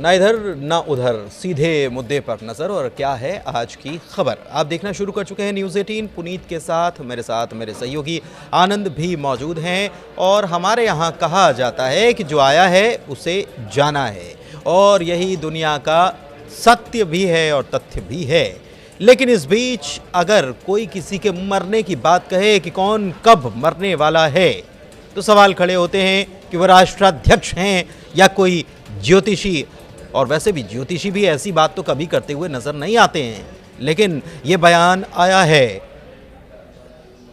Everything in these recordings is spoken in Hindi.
ना इधर ना उधर, सीधे मुद्दे पर नजर। और क्या है आज की खबर, आप देखना शुरू कर चुके हैं न्यूज़ 18 पुनीत के साथ मेरे सहयोगी आनंद भी मौजूद हैं। और हमारे यहाँ कहा जाता है कि जो आया है उसे जाना है, और यही दुनिया का सत्य भी है और तथ्य भी है। लेकिन इस बीच अगर कोई किसी के मरने की बात कहे कि कौन कब मरने वाला है, तो सवाल खड़े होते हैं कि वह राष्ट्राध्यक्ष हैं या कोई ज्योतिषी। और वैसे भी ज्योतिषी भी ऐसी बात तो कभी करते हुए नजर नहीं आते हैं, लेकिन ये बयान आया है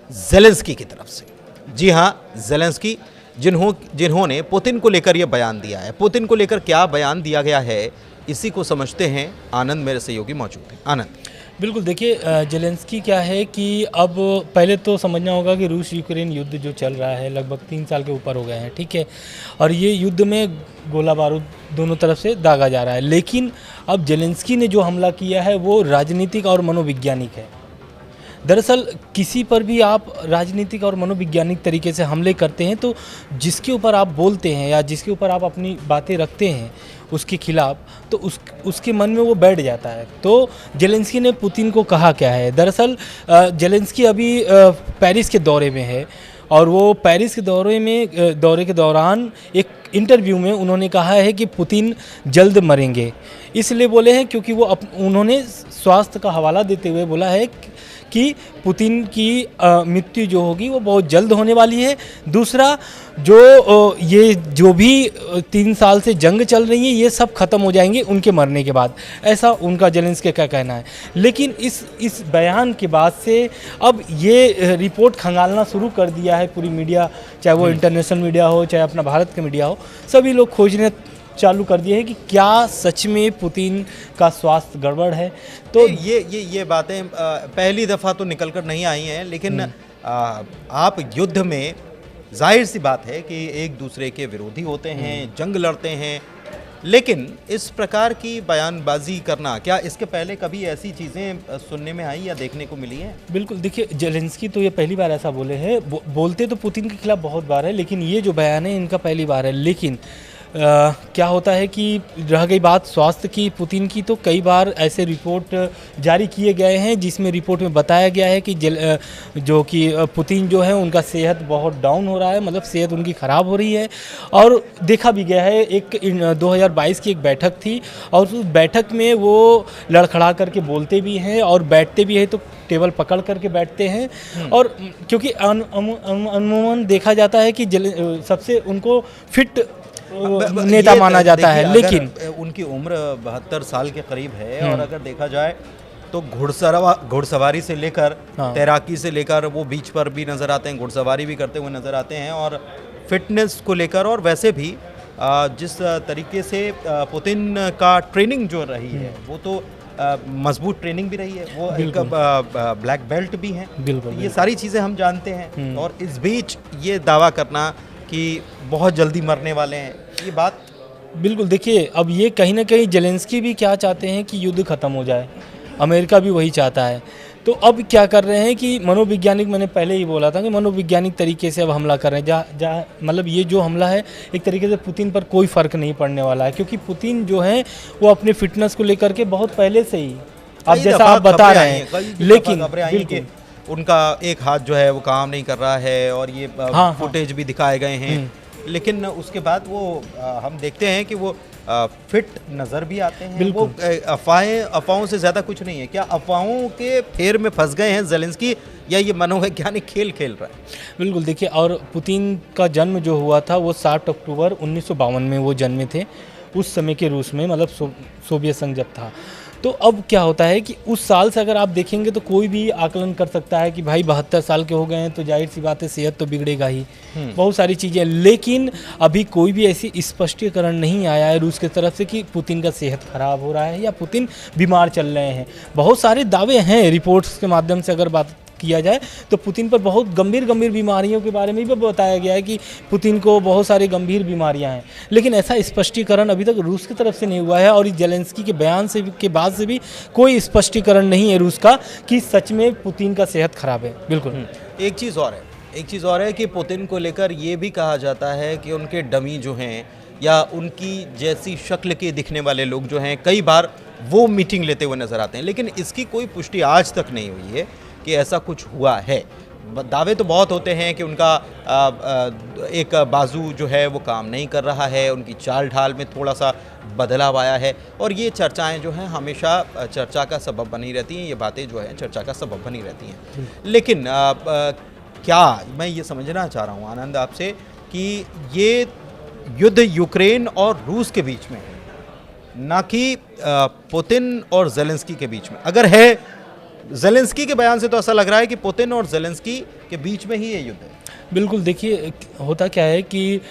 ज़ेलेंस्की की तरफ से। जी हाँ, ज़ेलेंस्की जिन्होंने पुतिन को लेकर यह बयान दिया है। पुतिन को लेकर क्या बयान दिया गया है, इसी को समझते हैं। आनंद मेरे सहयोगी मौजूद हैं। आनंद। बिल्कुल, देखिए ज़ेलेंस्की क्या है कि अब पहले तो समझना होगा कि रूस यूक्रेन युद्ध जो चल रहा है लगभग 3 साल के ऊपर हो गए हैं, ठीक है। और ये युद्ध में गोला बारूद दोनों तरफ से दागा जा रहा है। लेकिन अब ज़ेलेंस्की ने जो हमला किया है वो राजनीतिक और मनोवैज्ञानिक है। दरअसल किसी पर भी आप राजनीतिक और मनोवैज्ञानिक तरीके से हमले करते हैं तो जिसके ऊपर आप बोलते हैं या जिसके ऊपर आप अपनी बातें रखते हैं उसके खिलाफ, तो उसके मन में वो बैठ जाता है। तो ज़ेलेंस्की ने पुतिन को कहा क्या है, दरअसल ज़ेलेंस्की अभी पेरिस के दौरे में है, और वो पेरिस के दौरे के दौरान एक इंटरव्यू में उन्होंने कहा है कि पुतिन जल्द मरेंगे। इसलिए बोले हैं क्योंकि उन्होंने स्वास्थ्य का हवाला देते हुए बोला है कि पुतिन की मृत्यु जो होगी वो बहुत जल्द होने वाली है। दूसरा, ये जो भी 3 साल से जंग चल रही है ये सब ख़त्म हो जाएंगे उनके मरने के बाद, ऐसा उनका ज़ेलेंस्की का कहना है। लेकिन इस बयान के बाद से अब ये रिपोर्ट खंगालना शुरू कर दिया है पूरी मीडिया, चाहे वो इंटरनेशनल मीडिया हो चाहे अपना भारत का मीडिया हो, सभी लोग खोजने चालू कर दिए हैं कि क्या सच में पुतिन का स्वास्थ्य गड़बड़ है। तो ये बातें पहली दफ़ा तो निकल कर नहीं आई हैं, लेकिन आप युद्ध में जाहिर सी बात है कि एक दूसरे के विरोधी होते हैं, जंग लड़ते हैं, लेकिन इस प्रकार की बयानबाजी करना, क्या इसके पहले कभी ऐसी चीज़ें सुनने में आई या देखने को मिली हैं? बिल्कुल, देखिए ज़ेलेंस्की तो ये पहली बार ऐसा बोले हैं। बोलते तो पुतिन के खिलाफ बहुत बार है, लेकिन ये जो बयान है इनका पहली बार है। लेकिन क्या होता है कि रह गई बात स्वास्थ्य की, पुतिन की, तो कई बार ऐसे रिपोर्ट जारी किए गए हैं जिसमें रिपोर्ट में बताया गया है कि जो कि पुतिन जो है उनका सेहत बहुत डाउन हो रहा है, मतलब सेहत उनकी ख़राब हो रही है। और देखा भी गया है, 2022 की एक बैठक थी और उस बैठक में वो लड़खड़ा करके बोलते भी हैं और बैठते भी हैं तो टेबल पकड़ करके बैठते हैं। और क्योंकि अमूमन देखा जाता है कि सबसे उनको फिट नेता माना जाता है, लेकिन उनकी उम्र 72 साल के करीब है। और अगर देखा जाए तो घुड़सवारी से लेकर तैराकी से लेकर वो बीच पर भी नज़र आते हैं, घुड़सवारी भी करते हुए नज़र आते हैं। और फिटनेस को लेकर और वैसे भी जिस तरीके से पुतिन का ट्रेनिंग जो रही है वो तो मजबूत ट्रेनिंग भी रही है, वो एक ब्लैक बेल्ट भी हैं। ये सारी चीज़ें हम जानते हैं। और इस बीच ये दावा करना कि बहुत जल्दी मरने वाले हैं, ये बात बिल्कुल, देखिए अब ये कहीं ना कहीं ज़ेलेंस्की भी क्या चाहते हैं कि युद्ध ख़त्म हो जाए, अमेरिका भी वही चाहता है। तो अब क्या कर रहे हैं कि मनोवैज्ञानिक, मैंने पहले ही बोला था कि मनोवैज्ञानिक तरीके से अब हमला कर रहे हैं। मतलब ये जो हमला है एक तरीके से पुतिन पर कोई फ़र्क नहीं पड़ने वाला है, क्योंकि पुतिन जो है वो अपने फिटनेस को लेकर के बहुत पहले से ही, अब जैसा आप बता रहे हैं, लेकिन उनका एक हाथ जो है वो काम नहीं कर रहा है और ये फुटेज भी दिखाए गए हैं। लेकिन उसके बाद वो हम देखते हैं कि वो फिट नज़र भी आते हैं। वो अफवाहों से ज़्यादा कुछ नहीं है। क्या अफवाहों के फेर में फंस गए हैं ज़ेलेंस्की, या ये मनोवैज्ञानिक खेल खेल रहा है? बिल्कुल, देखिए, और पुतिन का जन्म जो हुआ था वो 7 अक्टूबर 1952 में वो जन्मे थे, उस समय के रूस में, मतलब सोवियत संघ जब था। तो अब क्या होता है कि उस साल से अगर आप देखेंगे तो कोई भी आकलन कर सकता है कि भाई 72 साल के हो गए हैं तो जाहिर सी बात है सेहत तो बिगड़ेगा ही, बहुत सारी चीज़ें। लेकिन अभी कोई भी ऐसी स्पष्टीकरण नहीं आया है रूस की तरफ से कि पुतिन का सेहत खराब हो रहा है या पुतिन बीमार चल रहे हैं। बहुत सारे दावे हैं, रिपोर्ट्स के माध्यम से अगर बात किया जाए तो पुतिन पर बहुत गंभीर बीमारियों के बारे में भी बताया गया है कि पुतिन को बहुत सारी गंभीर बीमारियां हैं, लेकिन ऐसा स्पष्टीकरण अभी तक रूस की तरफ से नहीं हुआ है। और ज़ेलेंस्की के बयान के बाद से भी कोई स्पष्टीकरण नहीं है रूस का कि सच में पुतिन का सेहत खराब है। बिल्कुल। एक चीज़ और है कि पुतिन को लेकर ये भी कहा जाता है कि उनके डमी जो हैं या उनकी जैसी शक्ल के दिखने वाले लोग जो हैं कई बार वो मीटिंग लेते हुए नजर आते हैं, लेकिन इसकी कोई पुष्टि आज तक नहीं हुई है कि ऐसा कुछ हुआ है। दावे तो बहुत होते हैं कि उनका एक बाजू जो है वो काम नहीं कर रहा है, उनकी चाल ढाल में थोड़ा सा बदलाव आया है, और ये चर्चाएं जो हैं हमेशा चर्चा का सबब बनी रहती हैं, ये बातें जो हैं चर्चा का सबब बनी रहती हैं। लेकिन क्या मैं ये समझना चाह रहा हूँ आनंद आपसे कि ये युद्ध यूक्रेन और रूस के बीच में है, ना कि पुतिन और ज़ेलेंस्की के बीच में। अगर है, ज़ेलेंस्की के बयान से तो ऐसा लग रहा है कि पुतिन और ज़ेलेंस्की के बीच में ही ये युद्ध है। बिल्कुल, देखिए होता क्या है कि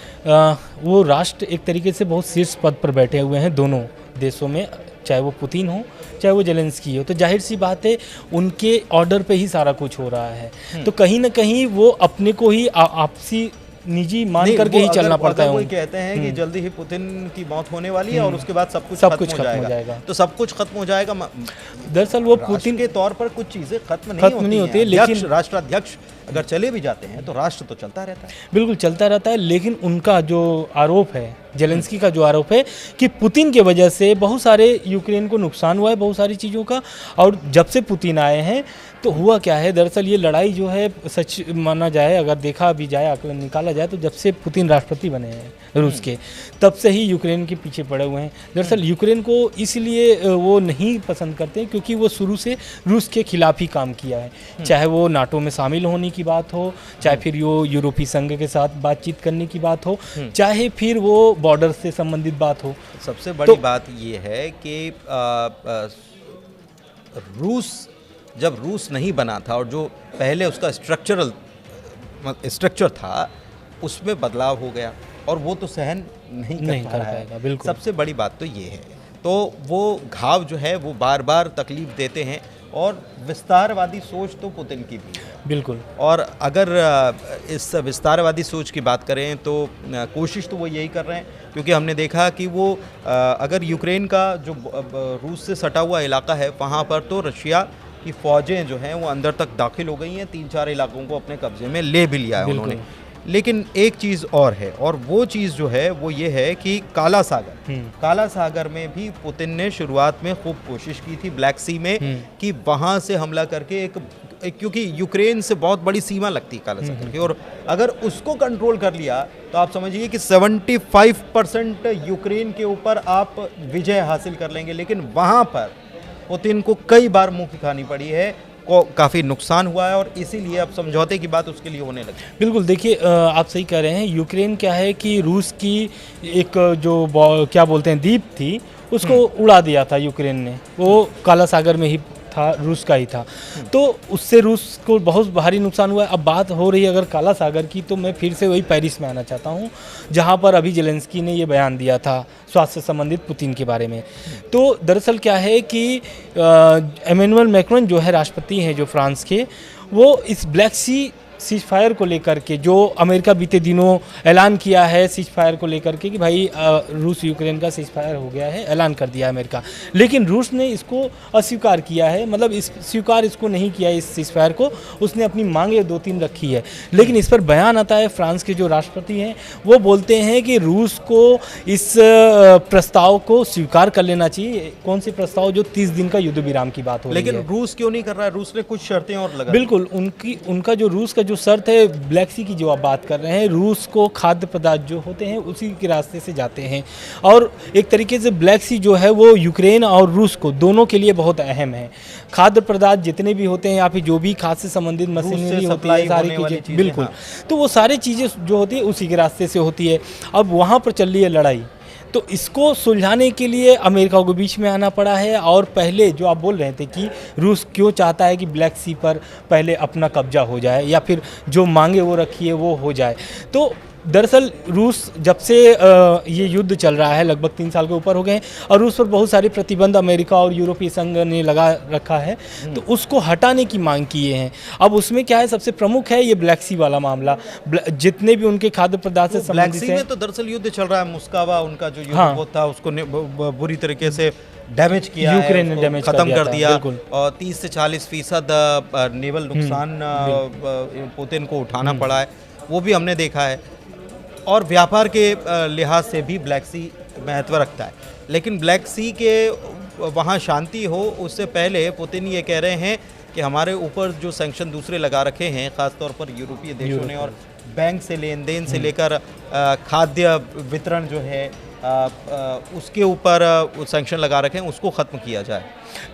वो राष्ट्र एक तरीके से बहुत शीर्ष पद पर बैठे हुए हैं दोनों देशों में, चाहे वो पुतिन हो चाहे वो ज़ेलेंस्की हो, तो जाहिर सी बात है उनके ऑर्डर पे ही सारा कुछ हो रहा है। तो कहीं ना कहीं वो अपने को ही आपसी निजी मान करके ही चलना पड़ता है। कोई कहते हैं कि जल्दी ही पुतिन की मौत होने वाली है और उसके बाद सब कुछ खत्म हो जाएगा, तो सब कुछ खत्म हो जाएगा। दरअसल वो पुतिन के तौर पर कुछ चीजें खत्म नहीं होती, लेकिन राष्ट्राध्यक्ष अगर चले भी जाते हैं तो राष्ट्र तो चलता रहता है। बिल्कुल चलता रहता है, लेकिन उनका जो आरोप है, ज़ेलेंस्की का जो आरोप है कि पुतिन की वजह से बहुत सारे यूक्रेन को नुकसान हुआ है, बहुत सारी चीज़ों का। और जब से पुतिन आए हैं तो हुआ क्या है, दरअसल ये लड़ाई जो है सच माना जाए, अगर देखा भी जाए, आकलन निकाला जाए, तो जब से पुतिन राष्ट्रपति बने हैं रूस के, तब से ही यूक्रेन के पीछे पड़े हुए हैं। दरअसल यूक्रेन को इसलिए वो नहीं पसंद करते क्योंकि वो शुरू से रूस के खिलाफ ही काम किया है, चाहे वो नाटो में शामिल होने की बात हो, चाहे फिर वो यूरोपीय संघ के साथ बातचीत करने की बात हो, चाहे फिर वो बॉर्डर से संबंधित बात हो। सबसे बड़ी बात ये है कि जब रूस नहीं बना था और जो पहले उसका स्ट्रक्चर था उसमें बदलाव हो गया और वो तो सहन नहीं कर पाएगा। बिल्कुल, सबसे बड़ी बात तो ये है। तो वो घाव जो है वो बार बार तकलीफ देते हैं, और विस्तारवादी सोच तो पुतिन की भी है। बिल्कुल, और अगर इस विस्तारवादी सोच की बात करें तो कोशिश तो वो यही कर रहे हैं, क्योंकि हमने देखा कि वो अगर यूक्रेन का जो रूस से सटा हुआ इलाका है वहाँ पर तो रशिया की फ़ौजें जो हैं वो अंदर तक दाखिल हो गई हैं, 3-4 इलाकों को अपने कब्जे में ले भी लिया है उन्होंने। लेकिन एक चीज़ और है, और वो चीज़ जो है वो ये है कि काला सागर में भी पुतिन ने शुरुआत में खूब कोशिश की थी, ब्लैक सी में, कि वहाँ से हमला करके क्योंकि यूक्रेन से बहुत बड़ी सीमा लगती है काला सागर की, और अगर उसको कंट्रोल कर लिया तो आप समझिए कि 75% यूक्रेन के ऊपर आप विजय हासिल कर लेंगे। लेकिन वहाँ पर पुतिन को कई बार मुंह की खानी पड़ी है, को काफ़ी नुकसान हुआ है, और इसीलिए अब समझौते की बात उसके लिए होने लगी। बिल्कुल, देखिए आप सही कह रहे हैं। यूक्रेन क्या है कि रूस की एक जो क्या बोलते हैं द्वीप थी, उसको उड़ा दिया था यूक्रेन ने, वो काला सागर में ही था, रूस का ही था, तो उससे रूस को बहुत भारी नुकसान हुआ है। अब बात हो रही है अगर काला सागर की, तो मैं फिर से वही पेरिस में आना चाहता हूँ, जहाँ पर अभी ज़ेलेंस्की ने ये बयान दिया था स्वास्थ्य से संबंधित पुतिन के बारे में। तो दरअसल क्या है कि एमेनुअल मैक्रोन जो है राष्ट्रपति हैं जो फ्रांस के, वो इस ब्लैक सी सीज फायर को लेकर के, जो अमेरिका बीते दिनों ऐलान किया है सीज फायर को लेकर के कि भाई रूस यूक्रेन का सीज फायर हो गया है, ऐलान कर दिया है अमेरिका, लेकिन रूस ने इसको अस्वीकार किया है, मतलब स्वीकार इसको नहीं किया इस सीज फायर को, उसने अपनी मांगे 2-3 रखी है। लेकिन इस पर बयान आता है फ्रांस के जो राष्ट्रपति हैं, वो बोलते हैं कि रूस को इस प्रस्ताव को स्वीकार कर लेना चाहिए। कौन से प्रस्ताव? जो 30 दिन का युद्ध विराम की बात हो रही है। लेकिन रूस क्यों नहीं कर रहा है? रूस ने कुछ शर्तें और लगा। बिल्कुल, उनका जो रूस का जो शर्त है ब्लैक सी की जो आप बात कर रहे हैं, रूस को खाद्य पदार्थ जो होते हैं उसी के रास्ते से जाते हैं, और एक तरीके से ब्लैक सी जो है वो यूक्रेन और रूस को दोनों के लिए बहुत अहम है। खाद्य पदार्थ जितने भी होते हैं या फिर जो भी खाद से संबंधित मशीनरी होती है, सारी चीज़ें, बिल्कुल, तो वो सारी चीज़ें जो होती है उसी के रास्ते से होती है। अब वहाँ पर चल रही है लड़ाई, तो इसको सुलझाने के लिए अमेरिका को बीच में आना पड़ा है। और पहले जो आप बोल रहे थे कि रूस क्यों चाहता है कि ब्लैक सी पर पहले अपना कब्जा हो जाए या फिर जो मांगे वो रखी है वो हो जाए, तो दरअसल रूस जब से ये युद्ध चल रहा है लगभग 3 साल के ऊपर हो गए, और रूस पर बहुत सारे प्रतिबंध अमेरिका और यूरोपीय संघ ने लगा रखा है, तो उसको हटाने की मांग किए हैं। अब उसमें क्या है, सबसे प्रमुख है ये ब्लैक सी वाला मामला, जितने भी उनके खाद्य पदार्थ से संबंधित है। तो दरअसल युद्ध चल रहा है, मुस्कावा उनका जो युद्ध था उसको बुरी तरीके से डैमेज किया, यूक्रेन ने डैमेज खत्म कर दिया, और 30 से 40% नेवल नुकसान पुतिन को उठाना पड़ा है, वो भी हमने देखा है। और व्यापार के लिहाज से भी ब्लैक सी महत्व रखता है, लेकिन ब्लैक सी के वहाँ शांति हो उससे पहले पुतिन ये कह रहे हैं कि हमारे ऊपर जो सैंक्शन दूसरे लगा रखे हैं, ख़ासतौर पर यूरोपीय देशों ने, और बैंक से लेन देन से लेकर खाद्य वितरण जो है उसके ऊपर सैंक्शन लगा रखे हैं, उसको ख़त्म किया जाए।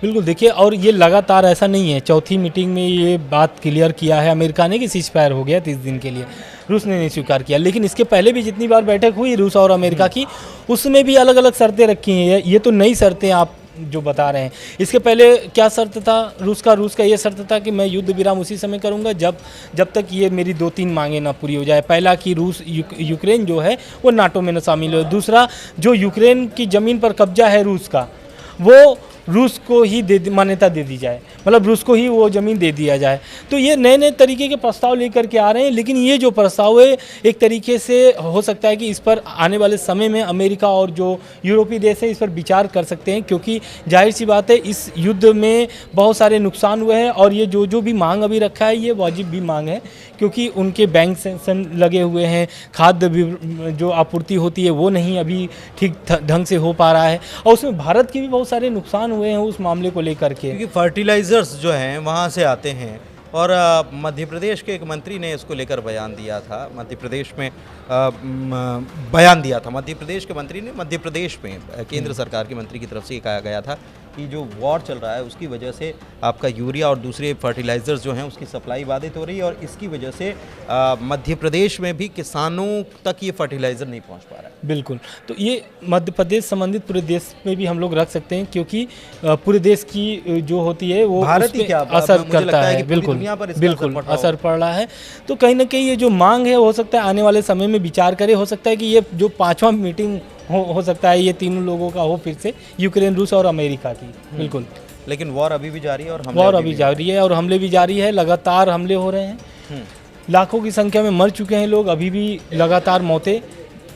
बिल्कुल, देखिए, और ये लगातार ऐसा नहीं है, चौथी मीटिंग में ये बात क्लियर किया है अमेरिका ने कि सीज फायर हो गया 30 दिन के लिए, रूस ने नहीं स्वीकार किया। लेकिन इसके पहले भी जितनी बार बैठक हुई रूस और अमेरिका की, उसमें भी अलग अलग शर्तें रखी हैं। ये तो नई शर्तें आप जो बता रहे हैं। इसके पहले क्या शर्त था रूस का ये शर्त था कि मैं युद्ध विराम उसी समय करूंगा जब तक ये मेरी 2-3 मांगे ना पूरी हो जाए। पहला कि रूस यूक्रेन जो है वो नाटो में न शामिल हो। दूसरा, जो यूक्रेन की ज़मीन पर कब्जा है रूस का, वो रूस को ही मान्यता दे दी जाए, मतलब रूस को ही वो ज़मीन दे दिया जाए। तो ये नए नए तरीके के प्रस्ताव लेकर के आ रहे हैं, लेकिन ये जो प्रस्ताव है एक तरीके से हो सकता है कि इस पर आने वाले समय में अमेरिका और जो यूरोपीय देश है इस पर विचार कर सकते हैं, क्योंकि जाहिर सी बात है इस युद्ध में बहुत सारे नुकसान हुए हैं और ये जो भी मांग अभी रखा है ये वाजिब भी मांग है, क्योंकि उनके बैंक सैंक्शन लगे हुए हैं, खाद्य जो आपूर्ति होती है वो नहीं अभी ठीक ढंग से हो पा रहा है, और उसमें भारत के भी बहुत सारे नुकसान हुए हैं उस मामले को लेकर के, क्योंकि फर्टिलाइज़र्स जो हैं वहाँ से आते हैं। और मध्य प्रदेश के एक मंत्री ने इसको लेकर बयान दिया था, मध्य प्रदेश में मध्य प्रदेश के मंत्री ने मध्य प्रदेश में केंद्र सरकार के मंत्री की तरफ से ये कहा गया था कि जो वॉर चल रहा है उसकी वजह से आपका यूरिया और दूसरे फर्टिलाइज़र्स जो हैं उसकी सप्लाई बाधित हो रही है, और इसकी वजह से मध्य प्रदेश में भी किसानों तक ये फर्टिलाइज़र नहीं पहुंच पा रहा है। बिल्कुल, तो ये मध्य प्रदेश संबंधित पूरे देश में भी हम लोग रख सकते हैं, क्योंकि पूरे देश की जो होती है वो भारत ही क्या असर करता है। बिल्कुल असर पड़ रहा है। तो कहीं ना कहीं ये जो मांग है हो सकता है आने वाले समय में विचार करे, हो सकता है कि ये जो 5वां मीटिंग हो सकता है ये तीनों लोगों का हो फिर से, यूक्रेन, रूस और अमेरिका की। बिल्कुल, लेकिन वॉर अभी भी जारी है और हमले भी जारी है, लगातार हमले हो रहे हैं, लाखों की संख्या में मर चुके हैं लोग, अभी भी लगातार मौतें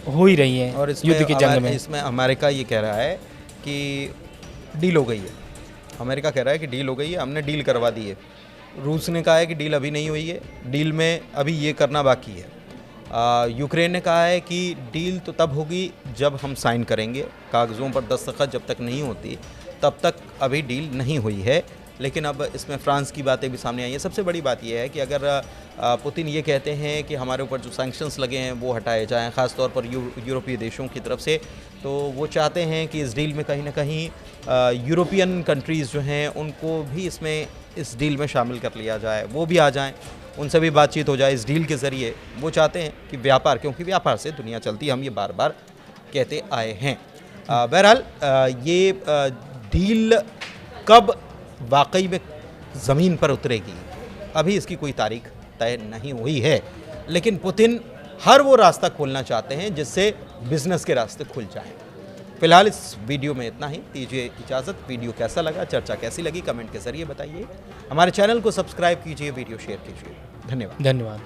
हो ही रही हैं और युद्ध की जंग में। इसमें अमेरिका ये कह रहा है कि डील हो गई है, अमेरिका कह रहा है कि डील हो गई है, हमने डील करवा दी है। रूस ने कहा है कि डील अभी नहीं हुई है, डील में अभी ये करना बाकी है। यूक्रेन ने कहा है कि डील तो तब होगी जब हम साइन करेंगे, कागज़ों पर दस्तखत जब तक नहीं होती तब तक अभी डील नहीं हुई है। लेकिन अब इसमें फ्रांस की बातें भी सामने आई हैं। सबसे बड़ी बात यह है कि अगर पुतिन ये कहते हैं कि हमारे ऊपर जो सैंक्शंस लगे हैं वो हटाए जाएं, ख़ासतौर पर यूरोपीय देशों की तरफ से, तो वो चाहते हैं कि इस डील में कहीं ना कहीं यूरोपियन कंट्रीज़ जो हैं उनको भी इस डील में शामिल कर लिया जाए, वो भी आ जाएं, उनसे भी बातचीत हो जाए इस डील के ज़रिए। वो चाहते हैं कि व्यापार, क्योंकि व्यापार से दुनिया चलती है, हम ये बार बार कहते आए हैं। बहरहाल ये डील कब वाकई में ज़मीन पर उतरेगी अभी इसकी कोई तारीख तय नहीं हुई है, लेकिन पुतिन हर वो रास्ता खोलना चाहते हैं जिससे बिजनेस के रास्ते खुल जाएं। फिलहाल इस वीडियो में इतना ही, दीजिए इजाज़त। वीडियो कैसा लगा, चर्चा कैसी लगी, कमेंट के ज़रिए बताइए। हमारे चैनल को सब्सक्राइब कीजिए, वीडियो शेयर कीजिए। धन्यवाद।